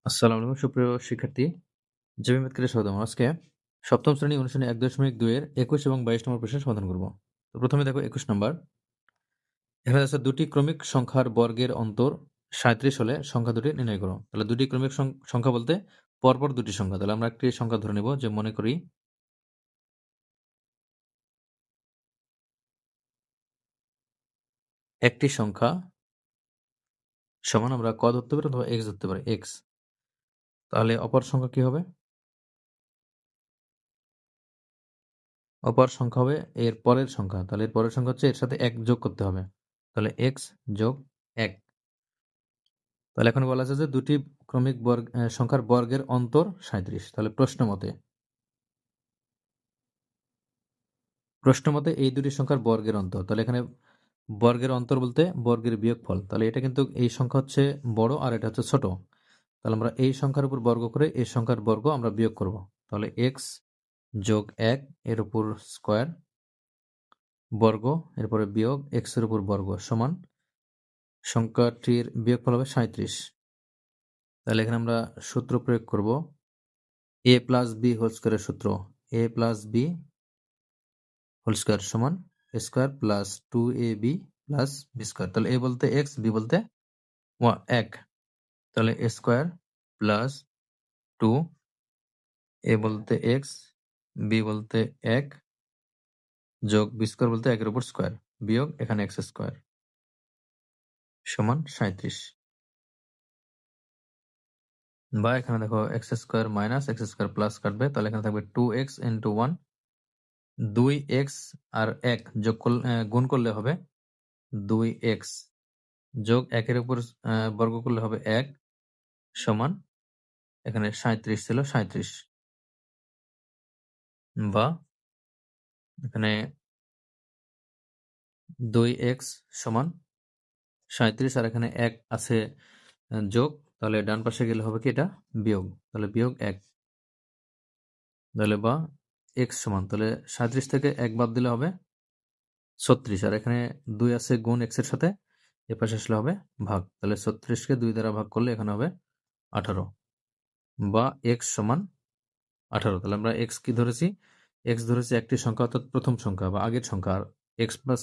আসসালামু আলাইকুম সুপ্রিয় শিক্ষার্থী। জেবি ম্যাথকে স্বাগতম। আজকে সপ্তম শ্রেণী অনুশীলনী ১.২ এর ২১ এবং ২২ নম্বর প্রশ্নের সমাধান করব। তো প্রথমে দেখো ২১ নম্বর। এখানে আছে দুটি ক্রমিক সংখ্যার বর্গের অন্তর ৩৭ হলে সংখ্যা দুটি নির্ণয় করো। তাহলে দুটি ক্রমিক সংখ্যা বলতে পরপর দুটি সংখ্যা। তাহলে আমরা একটি সংখ্যা ধরে নেব, যে মনে করি একটি সংখ্যা সমান আমরা ক ধরতে পারি অথবা এক্স ধরতে পারি, এক্স। তাহলে অপর সংখ্যা কি হবে? অপর সংখ্যা হবে এর পরের সংখ্যা। তাহলে এর পরের সংখ্যা হচ্ছে এর সাথে ১ যোগ করতে হবে। তাহলে এক্স যোগ ১। তাহলে এখন বলা আছে যে দুটি ক্রমিক সংখ্যার বর্গের অন্তর ৩৭। তাহলে প্রশ্ন মতে এই দুটি সংখ্যার বর্গের অন্তর। তাহলে এখানে বর্গের অন্তর বলতে বর্গের বিয়োগফল। তাহলে এটা কিন্তু এই সংখ্যা হচ্ছে বড় আর এটা হচ্ছে ছোট। তাহলে আমরা এই সংখ্যার উপর বর্গ করে এই সংখ্যার বর্গ আমরা বিয়োগ করব। তাহলে এক্স যোগ ১ এর উপর স্কোয়ার বর্গ, এরপরে বিয়োগ এক্স এর উপর বর্গ সমান সংখ্যাটির বিয়োগফল হবে ৩৭। তাহলে এখানে আমরা সূত্র প্রয়োগ করব, a প্লাস বি হোল স্কোয়ারের সূত্র। a plus B whole square সমান square plus 2ab plus B square. তাহলে a বলতে এক্স, বি বলতে 1। তাহলে a স্কোয়ার প্লাস 2, a বলতে এক্স, বি বলতে 1 যোগ বি স্কোয়ার বলতে 1 এর উপর স্কোয়ার বিয়োগ এখানে এক্স স্কোয়ার সমান ৩৭। বা এখানে দেখো x square minus x square plus কাটবে, তাহলে এখানে থাকবে 2x ইন্টু 1, 2x আর 1 যোগ করলে গুণ করলে হবে 2x যোগ 1 এর উপর বর্গ করলে হবে 1 সমান এখানে ৩৭ ছিল ৩৭। বা এখানে 2x সমান ৩৭ আর এখানে 1 আছে যোগ, তাহলে ডান পাশে গেলে হবে কি এটা বিয়োগ, তাহলে বিয়োগ 1। তাহলে বা x সমান, তাহলে ৩৭ থেকে 1 বাদ দিলে হবে ৩৬, আর এখানে 2 আছে গুণ x এর সাথে, এ পাশে আসলে হবে ভাগ। তাহলে ৩৬কে 2 দ্বারা ভাগ করলে এখানে হবে 18 বা x সমান 18। তাহলে আমরা x কি ধরেছি? x ধরেছি একটি সংখ্যা, অর্থাৎ প্রথম সংখ্যা বা আগের সংখ্যা। আর x প্লাস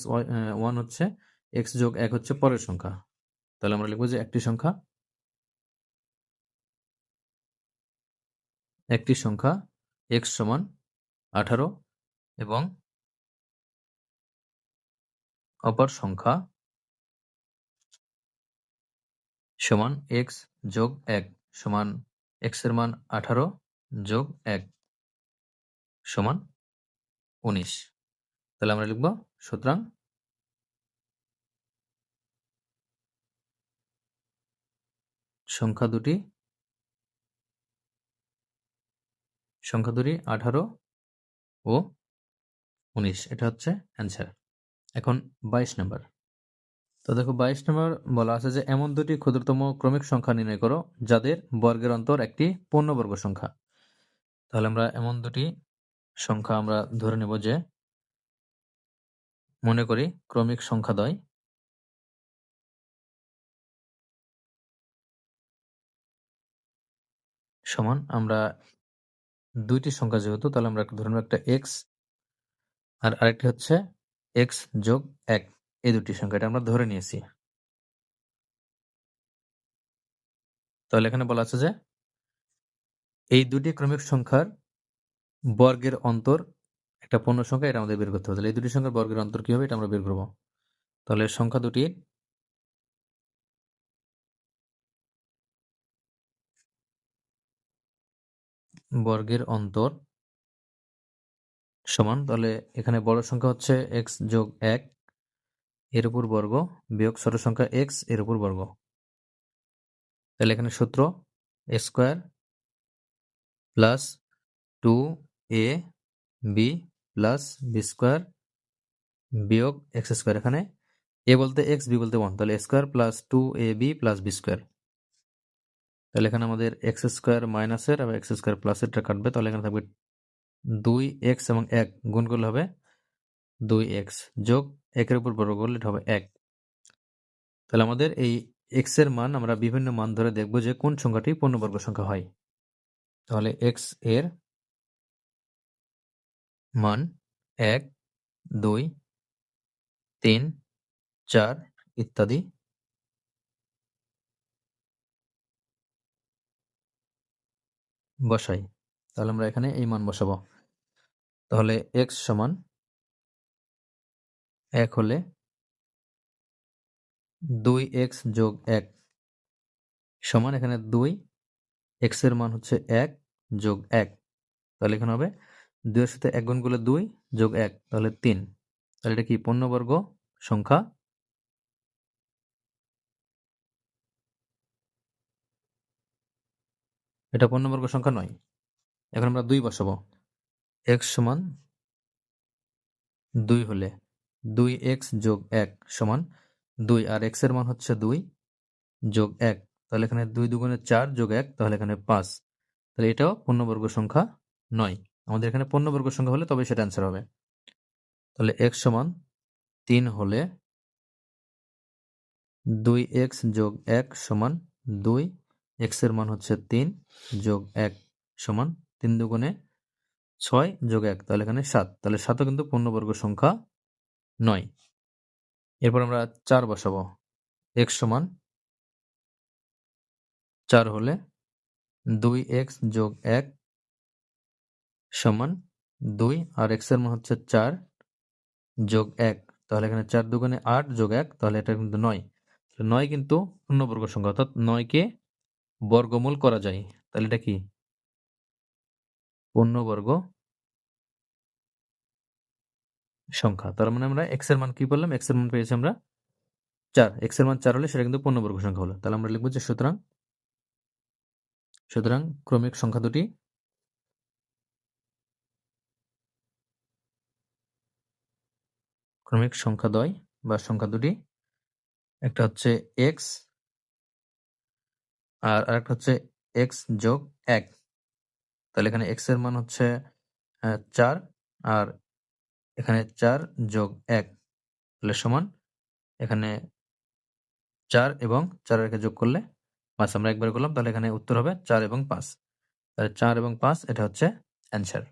1 হচ্ছে x যোগ 1 হচ্ছে পরের সংখ্যা। তাহলে আমরা লিখবো যে একটি সংখ্যা x সমান 18 এবং অপর সংখ্যা সমান x যোগ 1 সমান x এর মান 18 যোগ 1 সমান 19। তাহলে আমরা লিখব সুতরাং সংখ্যা দুটি 18 ও 19। এটা হচ্ছে অ্যান্সার। এখন 22 নম্বর। তো দেখো 22 নম্বর বলা আছে যে এমন দুটি ক্ষুদ্রতম ক্রমিক সংখ্যা নির্ণয় করো যাদের বর্গের অন্তর একটি পূর্ণবর্গ সংখ্যা। তাহলে আমরা এমন দুটি সংখ্যা আমরা ধরে নেব, যে মনে করি ক্রমিক সংখ্যাদ্বয় সমান, আমরা দুইটি সংখ্যা যেহেতু, তাহলে আমরা ধরে নেব একটা এক্স আর আরেকটি হচ্ছে এক্স যোগ 1। এই দুটি সংখ্যা এটা আমরা ধরে নিয়েছি। তাহলে এখানে বলা আছে যে এই দুটি ক্রমিক সংখ্যার বর্গের অন্তর একটা পূর্ণ সংখ্যা, এটা আমাদের বের করতে হবে। তাহলে এই দুটি সংখ্যার বর্গের অন্তর কি হবে এটা আমরা বের করব। তাহলে সংখ্যা দুটির বর্গের অন্তর সমান, তাহলে এখানে বড় সংখ্যা হচ্ছে x যোগ 1 এর উপর বর্গ বিয়োগ ছোট সংখ্যা x এর উপর বর্গ। তাহলে এখানে সূত্র a square plus 2ab plus B square বিয়োগ এক্স স্কোয়ার। এখানে a বলতে x, b বলতে 1, তাহলে a square plus 2ab plus B square. তাহলে এখানে আমাদের এক্স স্কোয়ার মাইনাসের এবং এক্স স্কোয়ার প্লাসেরটা কাটবে। তাহলে এখানে থাকবে 2x এবং 1 গুণ করলে হবে 2x যোগ 1 এর উপর বর্গ করলে এটা হবে 1। তাহলে আমাদের এই এক্স এর মান আমরা বিভিন্ন মান ধরে দেখব যে কোন সংখ্যাটি পূর্ণবর্গ সংখ্যা হয়। তাহলে এক্স এর মান 1, 2, 3, 4 ইত্যাদি বসাই। তাহলে আমরা এখানে এই মান বসাবো। তাহলে এক্স সমান 1 হলে 2x যোগ 1 সমান এখানে 2, এক্স এর মান হচ্ছে 1 যোগ 1। তাহলে এখানে হবে 2 এর সাথে 1 গুণ করলে 2 যোগ 1 তাহলে 3। তাহলে এটা কি পূর্ণবর্গ সংখ্যা? এটা পূর্ণবর্গ সংখ্যা নয়। এখন আমরা 2 বসাবো। x সমান 2 হলে 2x যোগ 1 সমান 2 আর x এর মান হচ্ছে 2 যোগ 1 তাহলে এখানে 2 দুগুণে 4 যোগ 1 তাহলে এখানে 5। তাহলে এটাও পূর্ণবর্গ সংখ্যা নয়। আমাদের এখানে পূর্ণবর্গ সংখ্যা হলে তবে সেটা অ্যান্সার হবে। তাহলে x সমান 3 হলে 2x যোগ 1 সমান 2, x এর মান হচ্ছে 3 যোগ 1 সমান 3 দুগুণে 6 যোগ 1 তাহলে এখানে 7। তাহলে 7ও কিন্তু পূর্ণবর্গ সংখ্যা নয়। এরপর আমরা 4 বসাবো। x সমান 4 হলে 2x যোগ 1 সমান 2 আর x এর মান হচ্ছে 4 যোগ 1 তাহলে এখানে 4 দুগুণে 8 যোগ 1 তাহলে এটা কিন্তু 9। 9 কিন্তু পূর্ণবর্গ সংখ্যা অর্থাৎ 9 কে বর্গমূল করা যায়। তাহলে এটা কি পূর্ণবর্গ সংখ্যা। তার মানে আমরা x এর মান কি পেলাম? x এর মান পেয়েছি আমরা 4। x এর মান 4 হলে সেটা কিন্তু পূর্ণবর্গ সংখ্যা হলো। তাহলে আমরা লিখব যে সুতরাং ক্রমিক সংখ্যা দুটি ক্রমিক সংখ্যাদ্বয় বা সংখ্যা দুটি একটা হচ্ছে x আর আরেকটা হচ্ছে x যোগ 1। তাহলে এখানে x এর মান হচ্ছে 4 আর এখানে 4 যোগ 1 তাহলে সমান এখানে 4 এবং 4 এর যোগ করলে 5 আমরা একবার করলাম তাহলে এখানে উত্তর হবে 4 এবং 5। তাহলে 4 এবং 5 এটা হচ্ছে অ্যান্সার।